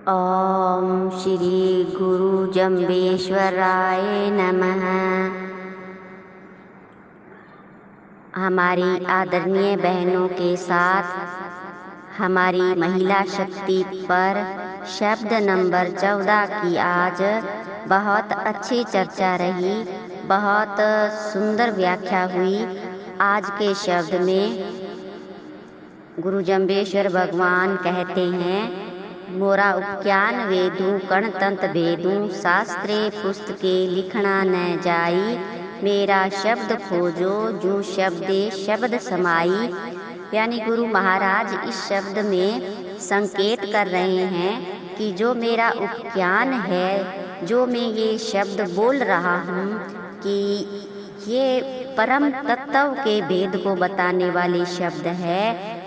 ओम श्री गुरु जम्बेश्वराय नमः। हमारी आदरणीय बहनों के साथ हमारी महिला शक्ति पर शब्द नंबर 14 की आज बहुत अच्छी चर्चा रही, बहुत सुंदर व्याख्या हुई। आज के शब्द में गुरु जम्बेश्वर भगवान कहते हैं, मोरा उपज्ञान वेदू कण तंत भेदू, शास्त्रे पुस्तके लिखना न जाई, मेरा शब्द खोजो जू शब्दे शब्द समाई। यानी गुरु महाराज इस शब्द में संकेत कर रहे हैं कि जो मेरा उपज्ञान है, जो मैं ये शब्द बोल रहा हूँ कि ये परम तत्व के भेद को बताने वाले शब्द है,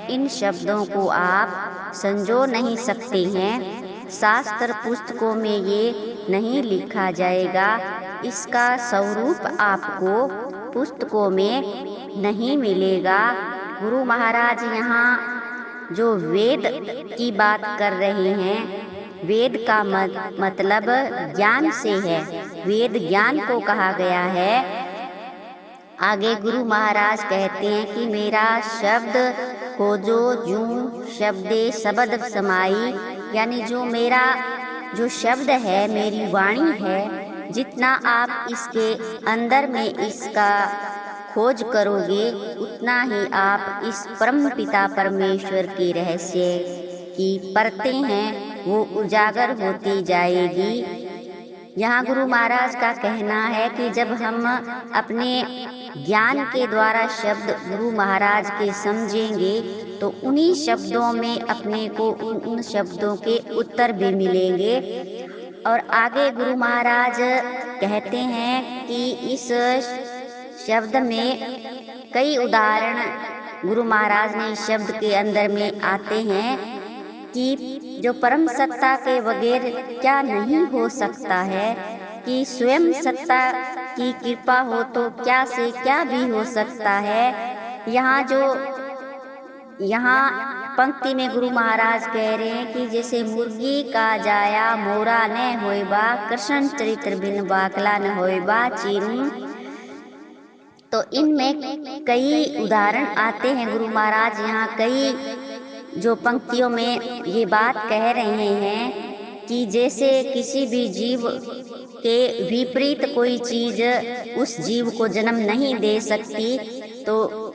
इन शब्दों को आप संजो नहीं सकते हैं। शास्त्र पुस्तकों में ये नहीं लिखा जाएगा, इसका स्वरूप आपको पुस्तकों में नहीं मिलेगा। गुरु महाराज यहाँ जो वेद की बात कर रहे हैं, वेद का मतलब ज्ञान से है, वेद ज्ञान को कहा गया है। आगे गुरु महाराज कहते हैं कि मेरा शब्द खोजो जू शब्दे शब्द समाई। यानी जो मेरा जो शब्द है, मेरी वाणी है, जितना आप इसके अंदर में इसका खोज करोगे, उतना ही आप इस परम पिता परमेश्वर के रहस्य की परतें हैं वो उजागर होती जाएगी। यहाँ गुरु महाराज का कहना है कि जब हम अपने ज्ञान के द्वारा शब्द गुरु महाराज के समझेंगे तो उन्हीं शब्दों में अपने को उन शब्दों के उत्तर भी मिलेंगे। और आगे गुरु महाराज कहते हैं कि इस शब्द में कई उदाहरण गुरु महाराज ने इस शब्द के अंदर में आते हैं कि जो परम सत्ता के बगैर क्या नहीं हो सकता है, कि स्वयं सत्ता की कृपा हो तो क्या से क्या भी हो सकता है। यहाँ पंक्ति में गुरु महाराज कह रहे हैं कि जैसे मुर्गी का जाया मोरा न होइबा, कृष्ण चरित्र बिन बाकला न होइबा चीरू। तो इनमें कई उदाहरण आते हैं। गुरु महाराज यहाँ कई जो पंक्तियों में ये बात कह रहे हैं कि जैसे किसी भी जीव के विपरीत कोई चीज उस जीव को जन्म नहीं दे सकती, तो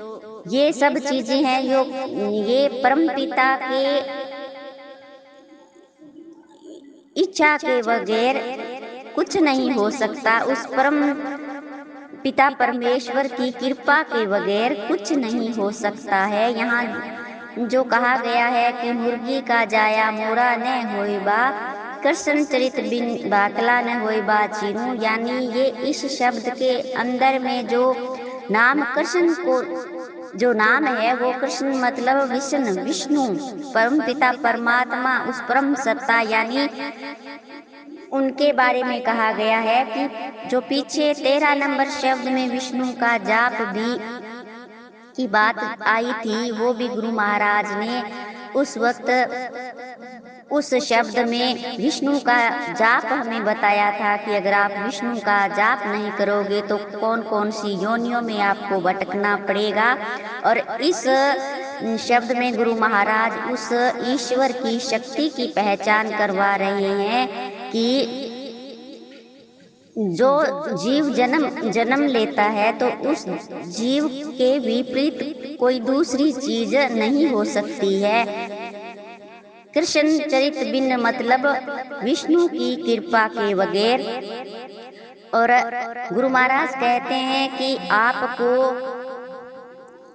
ये सब चीजें हैं ये परम पिता के इच्छा के बगैर कुछ नहीं हो सकता। उस परम पिता परमेश्वर की कृपा के बगैर कुछ नहीं हो सकता है। यहाँ जो कहा गया है कि मुर्गी का जाया मोरा न होइबा, कृष्ण चरित्र बिन बाकला न होइबा चीनू। यानी ये इस शब्द के अंदर में जो नाम कृष्ण को जो नाम है वो कृष्ण मतलब विष्णु परम पिता परमात्मा, उस परम सत्ता, यानी उनके बारे में कहा गया है कि जो पीछे 13 नंबर शब्द में विष्णु का जाप भी की बात आई थी, वो भी गुरु महाराज ने उस वक्त उस शब्द में विष्णु का जाप हमें बताया था कि अगर आप विष्णु का जाप नहीं करोगे तो कौन कौन सी योनियों में आपको भटकना पड़ेगा। और इस शब्द में गुरु महाराज उस ईश्वर की शक्ति की पहचान करवा रहे हैं कि जो जीव जन्म लेता है तो उस जीव के विपरीत कोई दूसरी चीज नहीं हो सकती है। कृष्ण चरित्र बिन मतलब विष्णु की कृपा के बगैर। और गुरु महाराज कहते हैं कि आपको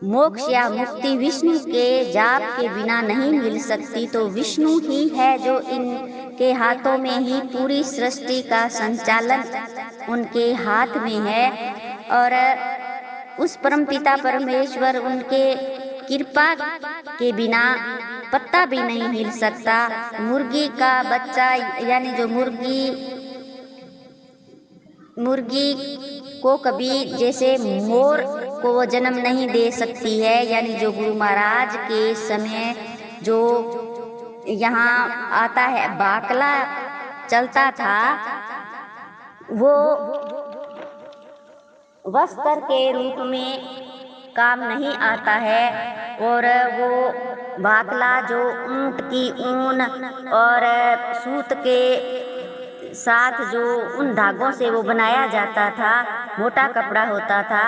मोक्ष या मुक्ति विष्णु के जाप के बिना नहीं मिल सकती। तो विष्णु ही है जो इनके हाथों में ही पूरी सृष्टि का संचालन उनके हाथ में है। और उस परम पिता परमेश्वर उनके कृपा के बिना पत्ता भी नहीं हिल सकता। मुर्गी का बच्चा यानी जो मुर्गी को कभी जैसे मोर को वो जन्म नहीं दे सकती है, यानी जो गुरु महाराज के समय जो यहाँ आता है। बाकला चलता था, वो वस्त्र के रूप में काम नहीं आता है। और वो बाकला जो ऊंट की ऊन और सूत के साथ जो उन धागों से वो बनाया जाता था, मोटा कपड़ा होता था।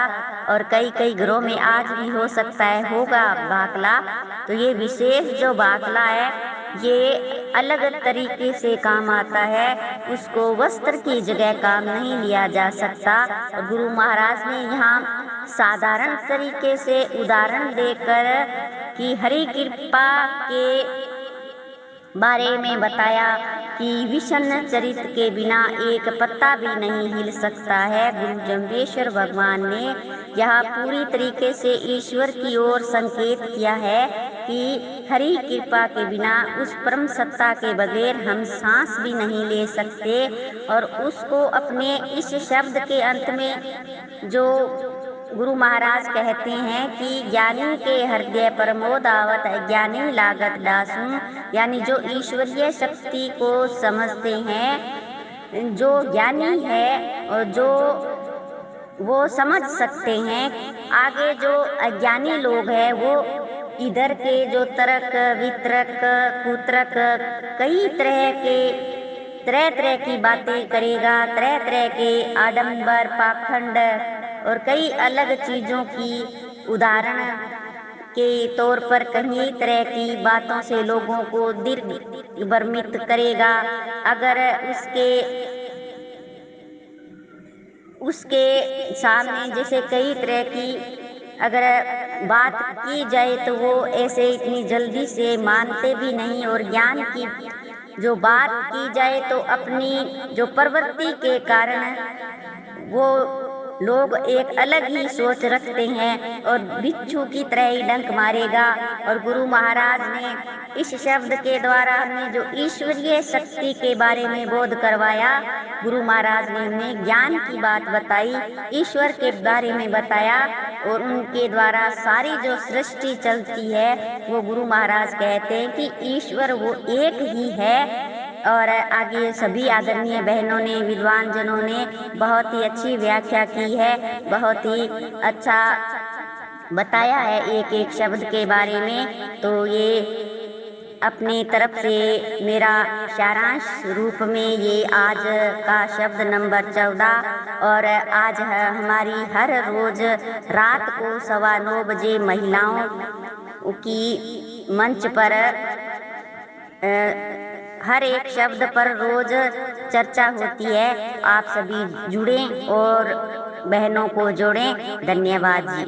और कई कई घरों में आज भी हो सकता है होगा बाकला। तो ये विशेष जो बाकला है ये अलग तरीके से काम आता है, उसको वस्त्र की जगह काम नहीं लिया जा सकता। और गुरु महाराज ने यहाँ साधारण तरीके से उदाहरण देकर कि हरि कृपा के बारे में बताया कि विषण चरित्र के बिना एक पत्ता भी नहीं हिल सकता है। गुरु जम्बेश्वर भगवान ने यह पूरी तरीके से ईश्वर की ओर संकेत किया है कि हरि कृपा के बिना, उस परम सत्ता के बगैर हम सांस भी नहीं ले सकते। और उसको अपने इस शब्द के अंत में जो गुरु महाराज कहते हैं कि ज्ञानी के हृदय प्रमोद आवत ज्ञानी लागत दासू, यानी जो ईश्वरीय शक्ति को समझते हैं, जो ज्ञानी है और जो वो समझ सकते हैं। आगे जो अज्ञानी लोग हैं वो इधर के जो तर्क वितरक कुतरक कई तरह तरह की बातें करेगा, तरह तरह के आडंबर पाखंड और कई अलग चीज़ों की उदाहरण के तौर पर कई तरह की बातों से लोगों को दिग्भ्रमित करेगा। अगर उसके सामने जैसे कई तरह की अगर बात की जाए तो वो ऐसे इतनी जल्दी से मानते भी नहीं। और ज्ञान की जो बात की जाए तो अपनी जो प्रवृत्ति के कारण वो लोग एक अलग ही सोच रखते हैं और बिच्छू की तरह ही डंक मारेगा। और गुरु महाराज ने इस शब्द के द्वारा हमें जो ईश्वरीय शक्ति के बारे में बोध करवाया, गुरु महाराज ने हमें ज्ञान की बात बताई, ईश्वर के बारे में बताया। और उनके द्वारा सारी जो सृष्टि चलती है वो गुरु महाराज कहते हैं कि ईश्वर वो एक ही है। और आगे सभी आदरणीय बहनों ने, विद्वान जनों ने बहुत ही अच्छी व्याख्या की है, बहुत ही अच्छा बताया है एक एक शब्द के बारे में। तो ये अपनी तरफ से मेरा सारांश रूप में ये आज का शब्द नंबर 14। और आज है हमारी हर रोज रात को 9:15 बजे महिलाओं की मंच पर हर एक शब्द पर रोज चर्चा होती है। आप सभी जुड़ें और बहनों को जोड़ें। धन्यवाद जी।